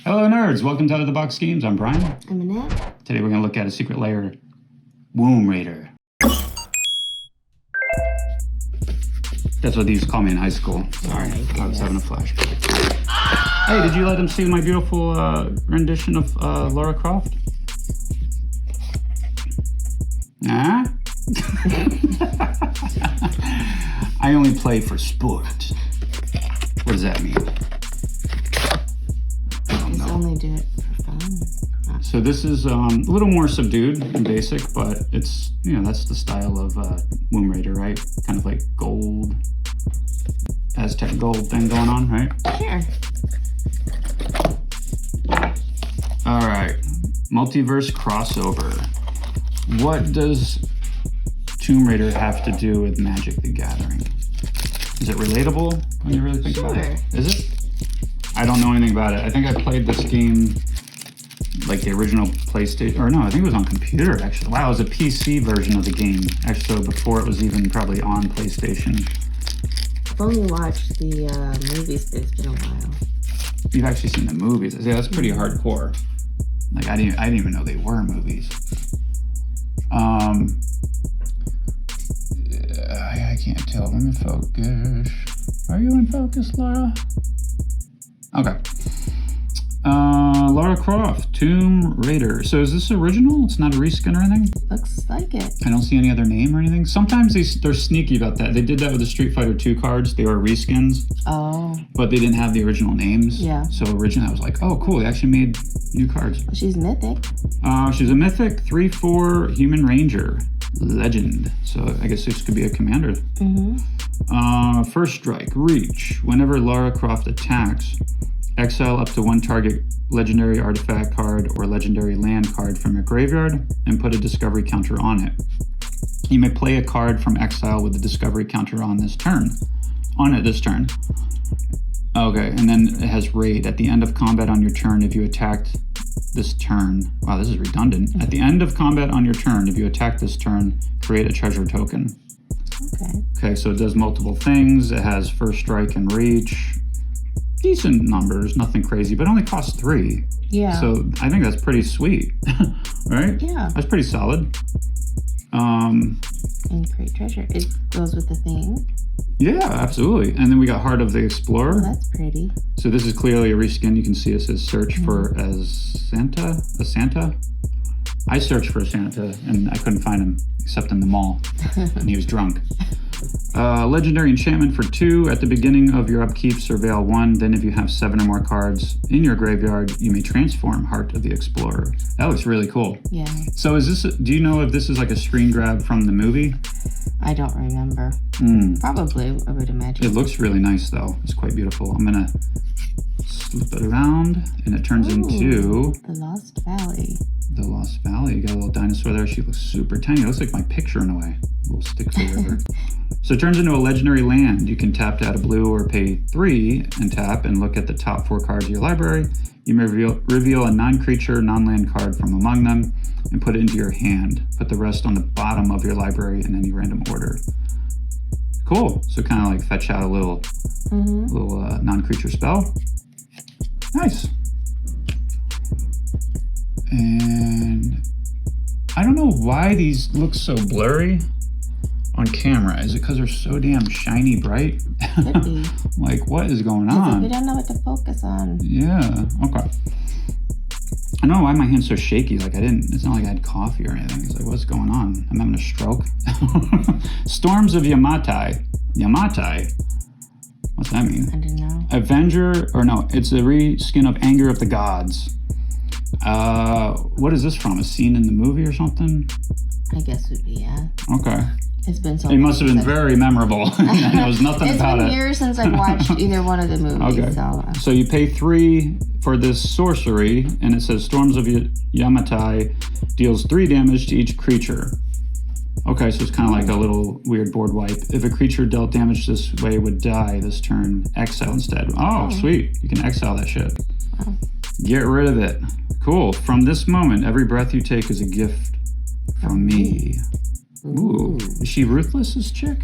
Hello nerds, welcome to Out of the Box Games. I'm Brian. I'm Annette. Today we're going to look at a secret lair, Womb Raider. That's what they used to call me in high school. Sorry, I was having a flashback. Hey, did you let them see my beautiful rendition of Lara Croft? Nah? I only play for sport. What does that mean? Just only do it for fun. So this is a little more subdued and basic, but it's, that's the style of Womb Raider, right? Kind of like gold, Aztec gold thing going on, right? Sure. All right, multiverse crossover. What does Tomb Raider have to do with Magic the Gathering? Is it relatable when you really think about it? Is it? I don't know anything about it. I think I played this game like the original PlayStation, or no, I think it was on computer actually. Wow, it was a PC version of the game. Actually, so before it was even probably on PlayStation. I've only watched the movies, but it's been a while. You've actually seen the movies. Yeah, that's pretty hardcore. Like I didn't even know they were movies. I can't tell. Let me focus. Are you in focus, Lara? Okay. Lara Croft, Tomb Raider. So is this original? It's not a reskin or anything? Looks like it. I don't see any other name or anything. Sometimes they're sneaky about that. They did that with the Street Fighter 2 cards. They were reskins. Oh. But they didn't have the original names. Yeah. So originally I was like, oh, cool. They actually made new cards. Well, she's mythic. She's a mythic 3/4 human ranger. Legend. So I guess this could be a commander. Mm-hmm. First strike, reach. Whenever Lara Croft attacks, exile up to one target legendary artifact card or legendary land card from your graveyard and put a discovery counter on it. You may play a card from exile with the discovery counter on this turn. Okay, and then it has raid. At the end of combat on your turn, if you attacked this turn, wow, this is redundant. At the end of combat on your turn, if you attack this turn, create a treasure token. Okay, so it does multiple things. It has first strike and reach. Decent numbers, nothing crazy, but it only costs 3. Yeah. So I think that's pretty sweet, right? Yeah. That's pretty solid. And create treasure. It goes with the theme. Yeah, absolutely. And then we got Heart of the Explorer. Oh, that's pretty. So this is clearly a reskin. You can see it says search for a Santa. I searched for a Santa and I couldn't find him except in the mall, and he was drunk. Legendary enchantment for 2. At the beginning of your upkeep, surveil 1. Then if you have 7 or more cards in your graveyard, you may transform Heart of the Explorer. That looks really cool. Yeah. So is this, do you know if this is like a screen grab from the movie? I don't remember. Probably, I would imagine. It looks really nice though. It's quite beautiful. I'm gonna slip it around and it turns into the Lost Valley. The Lost Valley. You got a little dinosaur there. She looks super tiny. It looks like my picture in a way. A little stick figure. So it turns into a legendary land. You can tap to add a blue or pay 3 and tap and look at the top 4 cards of your library. You may reveal a non-creature, non-land card from among them and put it into your hand. Put the rest on the bottom of your library in any random order. Cool. So kind of like fetch out a little non-creature spell. Nice. And I don't know why these look so blurry on camera. Is it because they're so damn shiny bright? Could be. Like, what is going on? We don't know what to focus on. Yeah, okay. I don't know why my hand's so shaky. Like, it's not like I had coffee or anything. It's like, what's going on? I'm having a stroke. Storms of Yamatai. Yamatai? What's that mean? I don't know. Avenger, or no, it's a reskin of Anger of the Gods. What is this from? A scene in the movie or something? I guess would be, yeah. Okay. It's been so It must have been very memorable. There was nothing about it. It's been years since I've watched either one of the movies. Okay. So you pay 3 for this sorcery, and it says Storms of Yamatai deals 3 damage to each creature. Okay, so it's kind of like a little weird board wipe. If a creature dealt damage this way would die this turn, exile instead. Oh, sweet. You can exile that shit. Wow. Get rid of it. Cool. From this moment, every breath you take is a gift from me. Ooh. Is she ruthless, this chick?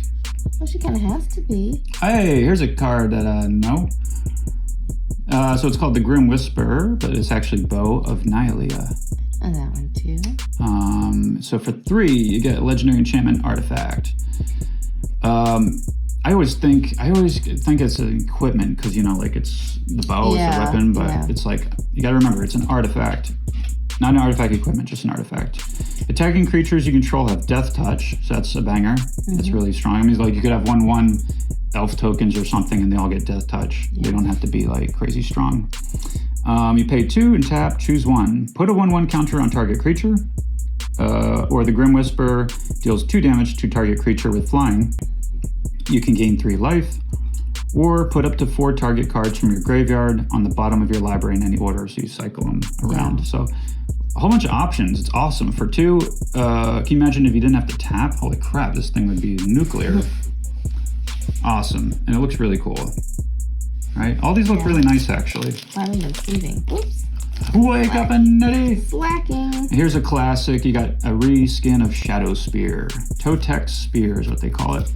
Well, she kind of has to be. Hey, here's a card that, no. So it's called the Grim Whisperer, but it's actually Bow of Nylea. And that one too. So for 3, you get Legendary Enchantment Artifact. I always think it's an equipment because, you know, like it's the bow is the weapon, but it's like, you got to remember, it's an artifact. Not an artifact equipment, just an artifact. Attacking creatures you control have Death Touch, so that's a banger. That's really strong. I mean, like you could have 1/1 elf tokens or something and they all get Death Touch. They don't have to be like crazy strong. You pay 2 and tap, choose 1. Put a 1/1 counter on target creature, or the Grim Whisperer deals 2 damage to target creature with flying. You can gain 3 life, or put up to 4 target cards from your graveyard on the bottom of your library in any order, so you cycle them around. So a whole bunch of options. It's awesome. For 2, can you imagine if you didn't have to tap? Holy crap, this thing would be nuclear. Awesome. And it looks really cool. Right? All these look really nice, actually. I haven't been sleeping. Oops. Wake up and nutty. Slacking. Here's a classic. You got a reskin of Shadow Spear. Totex Spear is what they call it.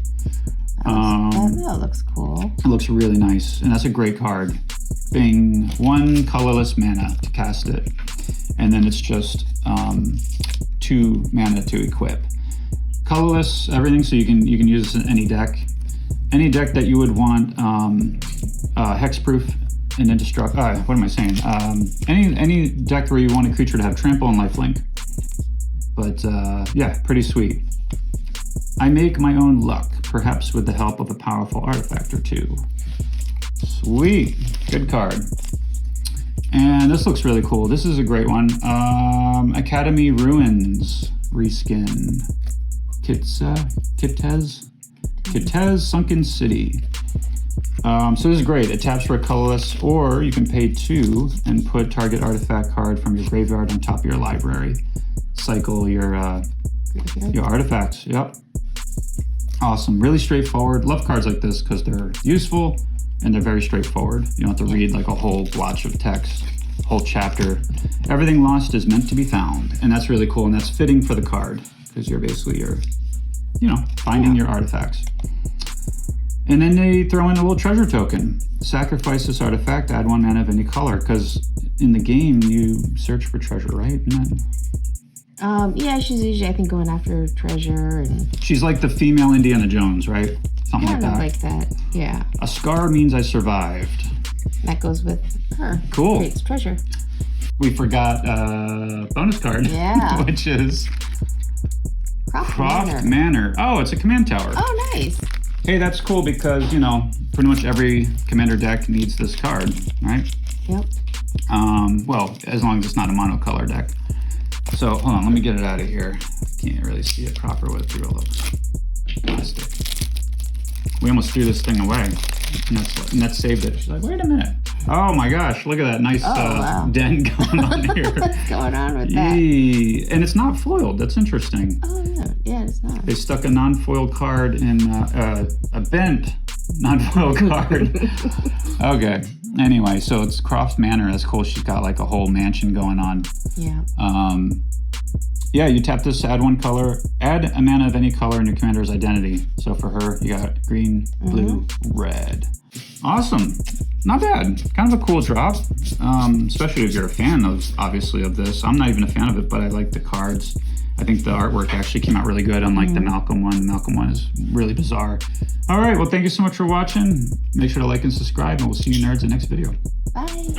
That looks cool. It looks really nice, and that's a great card. Bing, 1 colorless mana to cast it, and then it's just 2 mana to equip. Colorless everything, so you can use this in any deck. Any deck that you would want hexproof and indestructible. What am I saying? Any deck where you want a creature to have trample and lifelink. But yeah, pretty sweet. I make my own luck, perhaps with the help of a powerful artifact or 2. Sweet, good card. And this looks really cool. This is a great one. Academy Ruins reskin. Kitez Sunken City. So this is great. It taps for a colorless, or you can pay 2 and put target artifact card from your graveyard on top of your library. Cycle your artifacts. Yep. Awesome. Really straightforward. Love cards like this because they're useful and they're very straightforward. You don't have to read like a whole blotch of text, whole chapter. Everything lost is meant to be found, and that's really cool, and that's fitting for the card because you're basically finding your artifacts. And then they throw in a little treasure token. Sacrifice this artifact, add 1 mana of any color, because in the game you search for treasure, right? Yeah, she's usually, I think, going after treasure. And she's like the female Indiana Jones, right? Something like that. Like that, yeah. A scar means I survived. That goes with her. Cool. Creates treasure. We forgot bonus card. Yeah. Which is Croft Manor. Oh, it's a command tower. Oh, nice. Hey, that's cool because, pretty much every commander deck needs this card, right? Yep. Well, as long as it's not a monocolor deck. So, hold on, let me get it out of here. Can't really see it proper with through all the plastic. We almost threw this thing away. Net saved it. She's like, wait a minute. Oh my gosh, look at that nice dent going on here. What's going on with that? And it's not foiled. That's interesting. Oh, yeah, it's not. They stuck a non-foiled card in a bent non-foiled card. Okay. Anyway, so it's Croft Manor. That's cool. She's got like a whole mansion going on. Yeah. Yeah, you tap this to add 1 color. Add a mana of any color in your commander's identity. So for her, you got green, blue, red. Awesome. Not bad. Kind of a cool drop, especially if you're a fan obviously of this. I'm not even a fan of it, but I like the cards. I think the artwork actually came out really good, unlike the Malcolm one. The Malcolm one is really bizarre. All right, well, thank you so much for watching. Make sure to like and subscribe, and we'll see you nerds in the next video. Bye.